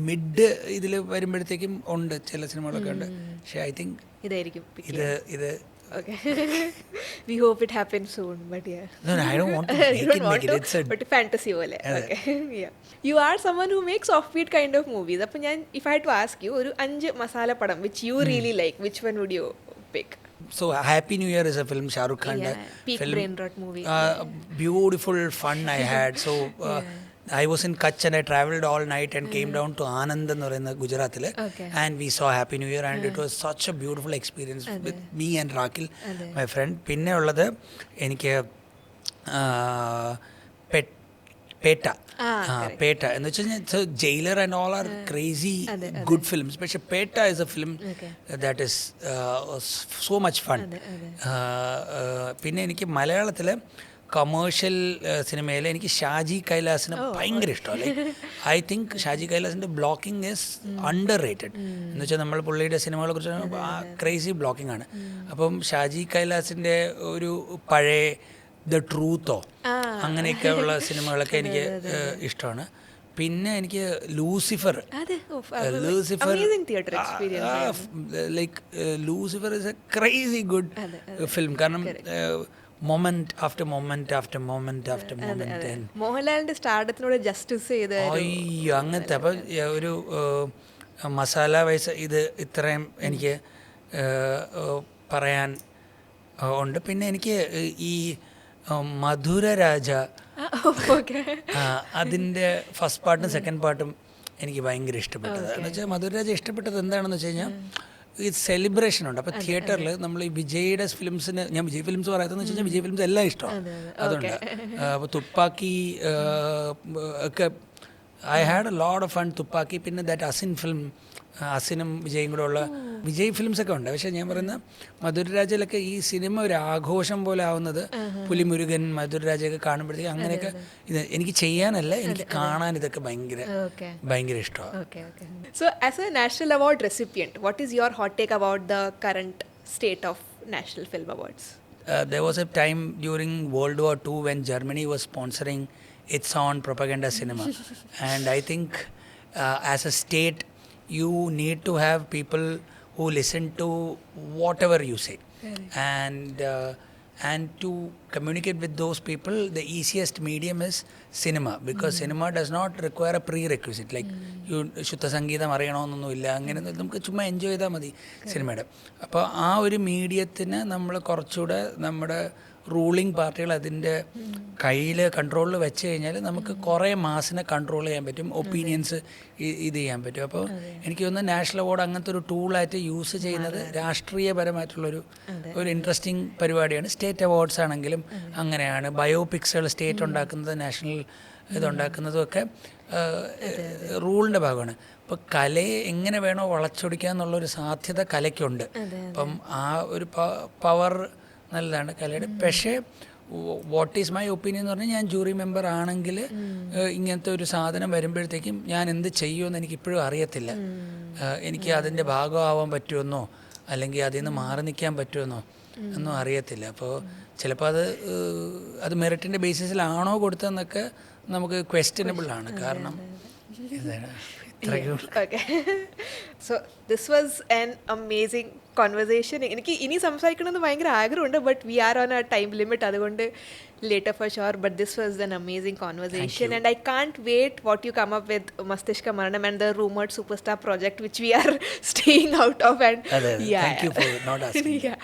മിഡ് ഇതിൽ വരുമ്പോഴത്തേക്കും ഉണ്ട് ചില സിനിമകളൊക്കെ ഉണ്ട്. പക്ഷേ ഐ തിങ്ക് ഇത് Okay. We hope it happens soon, but yeah. No, I don't want to make it. It's a but fantasy pole. Okay. Yeah. You are someone who makes offbeat kind of movies. Appo if I had to ask you, oru 5 masala padam which you really like, which one would you pick? So Happy New Year is a film, Shah Rukh Khan peak brain rot movie. Beautiful fun I had. So I was in Kutch and I travelled all night and came down to Anand എന്ന് പറയുന്ന ഗുജറാത്തിൽ, and we saw Happy New Year and it was such a beautiful experience with me and Rakil, my friend. പിന്നെ ഉള്ളത് എനിക്ക് പേട്ട എന്ന് വെച്ച് കഴിഞ്ഞാൽ Jailer and all are crazy good films, പക്ഷെ Petta is a film that is so much fun. പിന്നെ എനിക്ക് മലയാളത്തിൽ കമേഴ്ഷ്യൽ സിനിമയിൽ എനിക്ക് ഷാജി കൈലാസിനെ ഭയങ്കര ഇഷ്ടമാണ്. ലൈക്ക് ഐ തിങ്ക് ഷാജി കൈലാസിൻ്റെ ബ്ലോക്കിംഗ് ഈസ് അണ്ടർ റേറ്റഡ്. എന്ന് വെച്ചാൽ നമ്മൾ പുള്ളിയുടെ സിനിമകളെ കുറിച്ച് ക്രേസി ബ്ലോക്കിംഗ് ആണ്. അപ്പം ഷാജി കൈലാസിൻ്റെ ഒരു പഴയ ദ ട്രൂത്തോ അങ്ങനെയൊക്കെ ഉള്ള സിനിമകളൊക്കെ എനിക്ക് ഇഷ്ടമാണ്. പിന്നെ എനിക്ക് Lucifer like Lucifer is a crazy good film. കാരണം moment after moment after moment after moment മോഹൻലാലിന്റെ സ്റ്റാർഡത്തിനോട് ജസ്റ്റിസ് ചെയ്ത് അയ്യോ അങ്ങനത്തെ. അപ്പം ഒരു മസാല വൈസ് ഇത് ഇത്രയും എനിക്ക് പറയാൻ ഉണ്ട്. പിന്നെ എനിക്ക് ഈ മധുരരാജ അതിൻ്റെ ഫസ്റ്റ് പാർട്ടും സെക്കൻഡ് പാർട്ടും എനിക്ക് ഭയങ്കര ഇഷ്ടപ്പെട്ടത്. എന്ന് വെച്ചാൽ മധുരരാജ ഇഷ്ടപ്പെട്ടത് എന്താണെന്ന് വെച്ച് കഴിഞ്ഞാൽ ഈ സെലിബ്രേഷൻ ഉണ്ട്. അപ്പോൾ തിയേറ്ററിൽ നമ്മൾ ഈ വിജയുടെ ഫിലിംസിന്, ഞാൻ വിജയ് ഫിലിംസ് പറയാത്തതെന്ന് വെച്ച് കഴിഞ്ഞാൽ വിജയ് ഫിലിംസ് എല്ലാം ഇഷ്ടമാണ്, അതുണ്ട്. അപ്പോൾ തുപ്പാക്കി ഒക്കെ I had A lot of fun. Thuppakki, പിന്നെ ദാറ്റ് അസിൻ ഫിലിം, അസിനും വിജയും കൂടെ ഉള്ള വിജയ് ഫിലിംസൊക്കെ ഉണ്ട്. പക്ഷേ ഞാൻ പറയുന്ന മധുരരാജയിലൊക്കെ ഈ സിനിമ ഒരു ആഘോഷം പോലെ ആവുന്നത് പുലിമുരുകൻ, മധുരരാജയൊക്കെ കാണുമ്പോഴത്തേക്ക് അങ്ങനെയൊക്കെ ഇത് എനിക്ക് ചെയ്യാനല്ല, എനിക്ക് കാണാൻ ഇതൊക്കെ ഭയങ്കര ഇഷ്ടമാണ്. So as a national award recipient, what is your hot take about the current state of national film awards? There was a time during World War II when Germany was sponsoring its own propaganda cinema. And I think as a state you need to have people who listen to whatever you say. And to communicate with those people, the easiest medium is cinema, because cinema does not require a prerequisite like you ശുദ്ധ സംഗീതം അറിയണമെന്നൊന്നുമില്ല. അങ്ങനെ നമുക്ക് ചുമ്മാ എൻജോയ് ചെയ്താൽ മതി സിനിമയുടെ. അപ്പോൾ ആ ഒരു മീഡിയത്തിന് നമ്മൾ കുറച്ചുകൂടെ നമ്മുടെ റൂളിംഗ് പാർട്ടികൾ അതിൻ്റെ കയ്യിൽ കൺട്രോളിൽ വെച്ച് കഴിഞ്ഞാൽ നമുക്ക് കുറേ മാസിനെ കൺട്രോൾ ചെയ്യാൻ പറ്റും, ഒപ്പീനിയൻസ് ഇത് ചെയ്യാൻ പറ്റും. അപ്പോൾ എനിക്ക് തോന്നുന്നു നാഷണൽ അവാർഡ് അങ്ങനത്തെ ഒരു ടൂളായിട്ട് യൂസ് ചെയ്യുന്നത് രാഷ്ട്രീയപരമായിട്ടുള്ളൊരു ഇൻട്രസ്റ്റിംഗ് പരിപാടിയാണ്. സ്റ്റേറ്റ് അവാർഡ്സ് ആണെങ്കിലും അങ്ങനെയാണ്. ബയോപിക്സുകൾ സ്റ്റേറ്റ് ഉണ്ടാക്കുന്നത്, നാഷണൽ ഇതുണ്ടാക്കുന്നതും ഒക്കെ റൂളിൻ്റെ ഭാഗമാണ്. അപ്പോൾ കലയെ എങ്ങനെ വേണോ വളച്ചൊടിക്കുക എന്നുള്ളൊരു സാധ്യത കലയ്ക്കുണ്ട്. അപ്പം ആ ഒരു പവർ നല്ലതാണ് കലയുടെ. പക്ഷേ വാട്ട് ഈസ് മൈ ഒപ്പീനിയൻ എന്ന് പറഞ്ഞാൽ, ഞാൻ ജൂറി മെമ്പർ ആണെങ്കിൽ ഇങ്ങനത്തെ ഒരു സാധനം വരുമ്പോഴത്തേക്കും ഞാൻ എന്ത് ചെയ്യുമെന്ന് എനിക്കിപ്പോഴും അറിയത്തില്ല. എനിക്ക് അതിൻ്റെ ഭാഗമാവാൻ പറ്റുമെന്നോ അല്ലെങ്കിൽ അതിൽ നിന്ന് മാറി നിൽക്കാൻ പറ്റുമെന്നോ ഒന്നും അറിയത്തില്ല. അപ്പോൾ ചിലപ്പോൾ അത് മെറിറ്റിൻ്റെ ബേസിസിലാണോ കൊടുത്തതെന്നൊക്കെ നമുക്ക് ക്വസ്റ്റ്യനബിൾ ആണ്. കാരണം Okay. So this was an amazing conversation. എനിക്ക് ഇനി സംസാരിക്കണമെന്ന് ഭയങ്കര ആഗ്രഹമുണ്ട്, but we R on A time limit, അതുകൊണ്ട് later for sure. But this was an amazing conversation, and I can't wait what you come up with Masthishka Maranam and the rumored superstar project which we are staying out of. And thank you for not asking.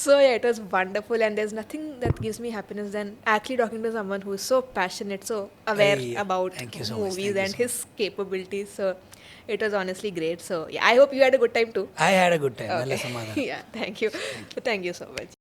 So yeah, it was wonderful, and there's nothing that gives me happiness than actually talking to someone who is so passionate, so aware about movies and his capabilities. So it was honestly great. So yeah, I hope you had a good time too. I had a good time. Okay. Yeah, thank you so much.